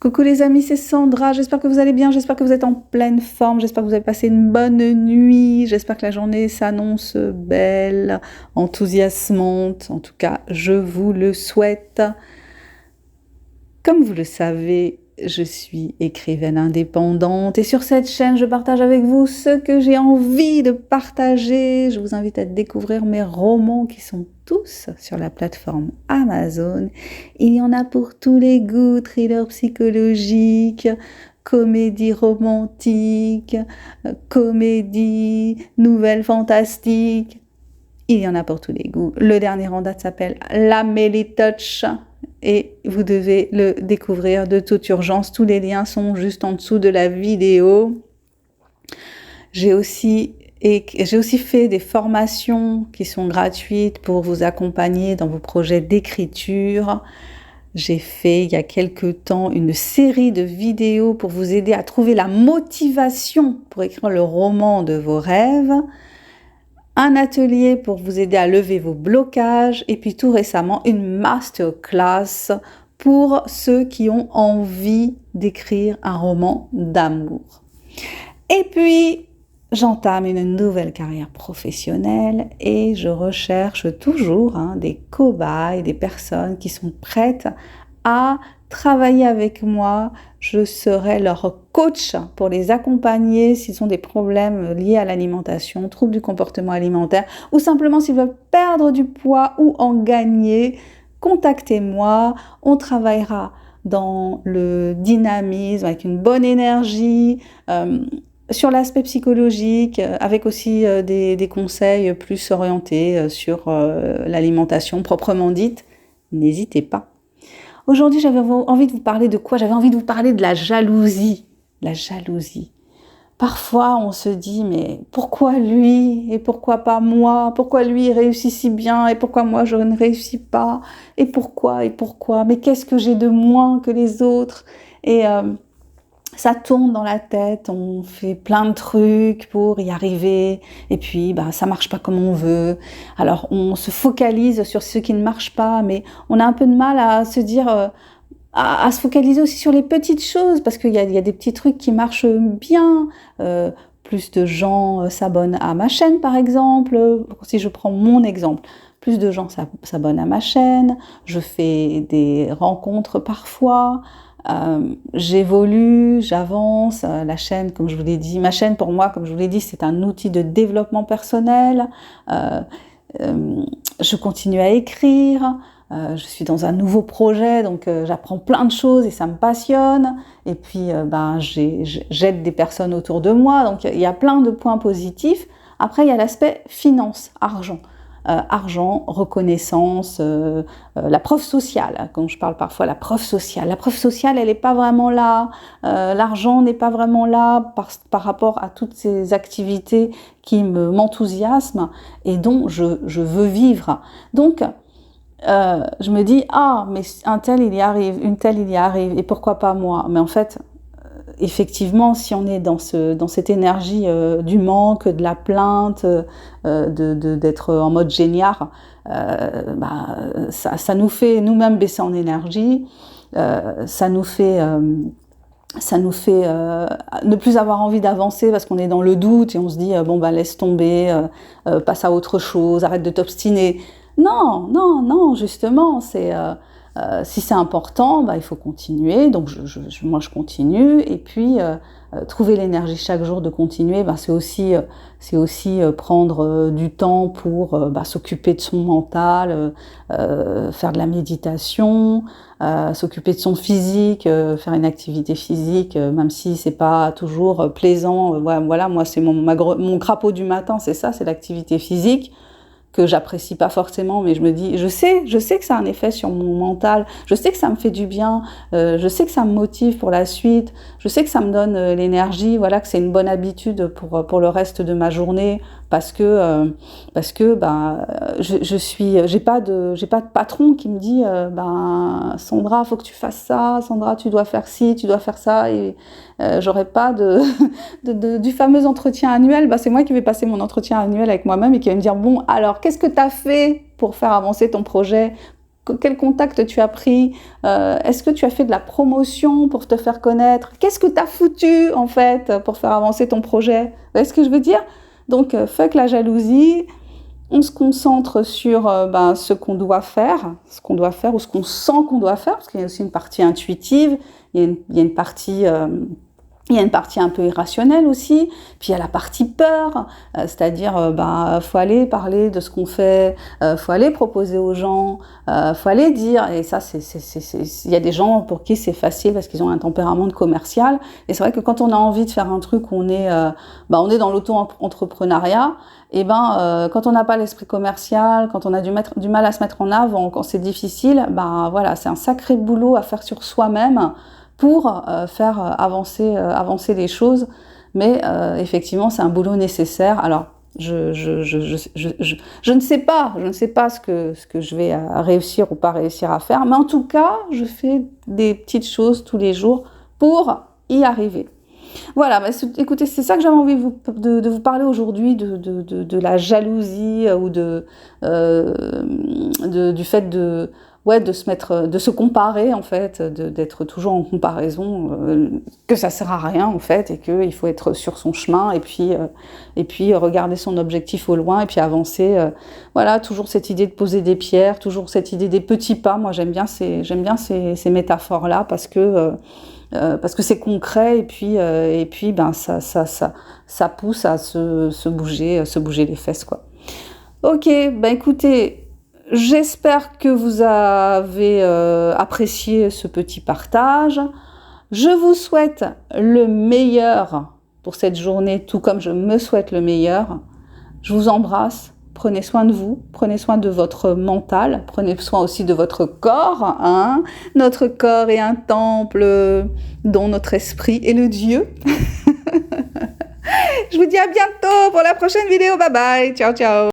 Coucou les amis, c'est Sandra, j'espère que vous allez bien, j'espère que vous êtes en pleine forme, j'espère que vous avez passé une bonne nuit, j'espère que la journée s'annonce belle, enthousiasmante, en tout cas je vous le souhaite. Comme vous le savez, je suis écrivaine indépendante et sur cette chaîne, je partage avec vous ce que j'ai envie de partager. Je vous invite à découvrir mes romans qui sont tous sur la plateforme Amazon. Il y en a pour tous les goûts, thrillers psychologiques, comédie romantique, comédie, nouvelles fantastiques. Il y en a pour tous les goûts. Le dernier en date s'appelle L'Amélie Touch. Et vous devez le découvrir de toute urgence. Tous les liens sont juste en dessous de la vidéo. J'ai aussi fait des formations qui sont gratuites pour vous accompagner dans vos projets d'écriture. J'ai fait il y a quelque temps une série de vidéos pour vous aider à trouver la motivation pour écrire le roman de vos rêves. Un atelier pour vous aider à lever vos blocages et puis tout récemment une masterclass pour ceux qui ont envie d'écrire un roman d'amour. Et puis j'entame une nouvelle carrière professionnelle et je recherche toujours des cobayes, des personnes qui sont prêtes à travailler avec moi. Je serai leur coach pour les accompagner s'ils ont des problèmes liés à l'alimentation, troubles du comportement alimentaire ou simplement s'ils veulent perdre du poids ou en gagner. Contactez-moi, on travaillera dans le dynamisme avec une bonne énergie, sur l'aspect psychologique, avec aussi des conseils plus orientés sur l'alimentation proprement dite. N'hésitez pas. Aujourd'hui, j'avais envie de vous parler de quoi ? J'avais envie de vous parler de la jalousie. La jalousie. Parfois, on se dit, mais pourquoi lui et pourquoi pas moi ? Pourquoi lui, il réussit si bien et pourquoi moi, je ne réussis pas ? Et pourquoi ? Mais qu'est-ce que j'ai de moins que les autres ? Et ça tourne dans la tête, on fait plein de trucs pour y arriver, et puis ça marche pas comme on veut. Alors on se focalise sur ce qui ne marche pas, mais on a un peu de mal à se dire, à se focaliser aussi sur les petites choses, parce qu'il y a des petits trucs qui marchent bien. Plus de gens s'abonnent à ma chaîne, par exemple. Si je prends mon exemple, plus de gens s'abonnent à ma chaîne. Je fais des rencontres parfois. J'évolue, j'avance, la chaîne, comme je vous l'ai dit, ma chaîne pour moi, comme je vous l'ai dit, c'est un outil de développement personnel. Je continue à écrire, je suis dans un nouveau projet, donc j'apprends plein de choses et ça me passionne. Et puis, j'aide des personnes autour de moi, donc il y a plein de points positifs. Après, il y a l'aspect finance, argent. Argent, reconnaissance, la preuve sociale, quand je parle parfois la preuve sociale. La preuve sociale, elle n'est pas vraiment là, l'argent n'est pas vraiment là par rapport à toutes ces activités qui m'enthousiasment et dont je veux vivre. Donc, je me dis, mais un tel il y arrive, une telle il y arrive, et pourquoi pas moi ? Mais en fait, effectivement, si on est dans cette énergie du manque, de la plainte, d'être en mode géniard, ça nous fait nous-mêmes baisser en énergie, ça nous fait ne plus avoir envie d'avancer parce qu'on est dans le doute et on se dit laisse tomber, passe à autre chose, arrête de t'obstiner. Non, justement, c'est si c'est important, il faut continuer. Donc moi je continue et puis trouver l'énergie chaque jour de continuer, c'est aussi prendre du temps pour s'occuper de son mental, faire de la méditation, s'occuper de son physique, faire une activité physique, même si c'est pas toujours plaisant. Voilà, moi c'est mon crapaud du matin, c'est ça, c'est l'activité physique. Que j'apprécie pas forcément, mais je me dis, je sais que ça a un effet sur mon mental, je sais que ça me fait du bien, je sais que ça me motive pour la suite, je sais que ça me donne l'énergie, voilà, que c'est une bonne habitude pour le reste de ma journée, parce que j'ai pas de patron qui me dit Sandra, faut que tu fasses ça, Sandra, tu dois faire ci, tu dois faire ça, et j'aurais pas du fameux entretien annuel. C'est moi qui vais passer mon entretien annuel avec moi-même et qui va me dire bon, alors qu'est-ce que tu as fait pour faire avancer ton projet, quel contact tu as pris, est-ce que tu as fait de la promotion pour te faire connaître, qu'est-ce que tu as foutu en fait pour faire avancer ton projet, vous voyez ce que je veux dire? Donc fuck la jalousie, on se concentre sur ce qu'on doit faire ou ce qu'on sent qu'on doit faire, parce qu'il y a aussi une partie intuitive, il y a une partie un peu irrationnelle aussi, puis il y a la partie peur, c'est-à-dire faut aller parler de ce qu'on fait, faut aller proposer aux gens, faut aller dire, et ça il y a des gens pour qui c'est facile parce qu'ils ont un tempérament de commercial, et c'est vrai que quand on a envie de faire un truc, on est dans l'auto-entrepreneuriat, et quand on n'a pas l'esprit commercial, quand on a du mal à se mettre en avant, quand c'est difficile, voilà, c'est un sacré boulot à faire sur soi-même pour faire avancer les choses, mais effectivement c'est un boulot nécessaire. Alors je ne sais pas ce que je vais réussir ou pas réussir à faire, mais en tout cas je fais des petites choses tous les jours pour y arriver. Voilà, écoutez, c'est ça que j'avais envie de vous parler aujourd'hui, de la jalousie ou du fait de se comparer en fait, d'être toujours en comparaison, que ça sert à rien en fait, et qu'il faut être sur son chemin et puis regarder son objectif au loin et puis avancer. Voilà, toujours cette idée de poser des pierres, toujours cette idée des petits pas. Moi j'aime bien ces métaphores là parce que c'est concret et puis ça pousse à se bouger les fesses quoi. Ok, écoutez, j'espère que vous avez apprécié ce petit partage. Je vous souhaite le meilleur pour cette journée, tout comme je me souhaite le meilleur. Je vous embrasse. Prenez soin de vous, prenez soin de votre mental, prenez soin aussi de votre corps. Hein. Notre corps est un temple dont notre esprit est le Dieu. Je vous dis à bientôt pour la prochaine vidéo. Bye bye. Ciao, ciao.